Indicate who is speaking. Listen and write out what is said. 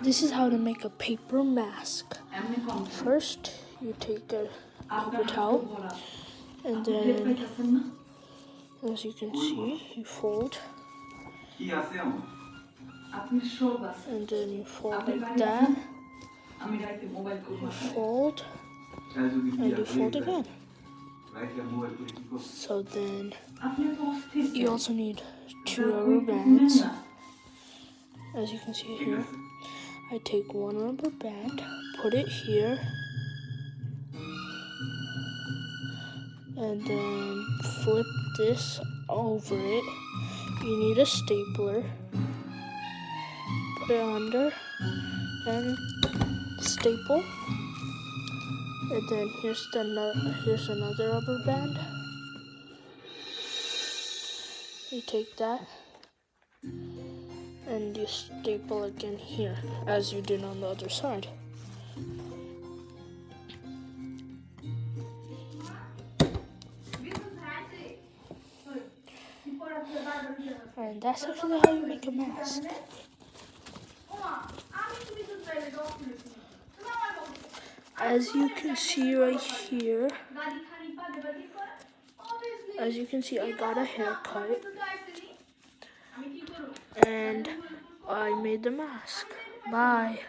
Speaker 1: This is how to make a paper mask. First, you take a paper towel, and then, as you can see, you fold, and then you fold like that, you fold, and you fold again. So then, you also need 2 rubber bands. As you can see here, I take 1 rubber band, put it here, and then flip this over it. You need a stapler, put it under, and staple. And then here's another rubber band. You take that, and you staple again here, as you did on the other side. And that's actually how you make a mask. As you can see right here, I got a haircut, and I made the mask. Bye.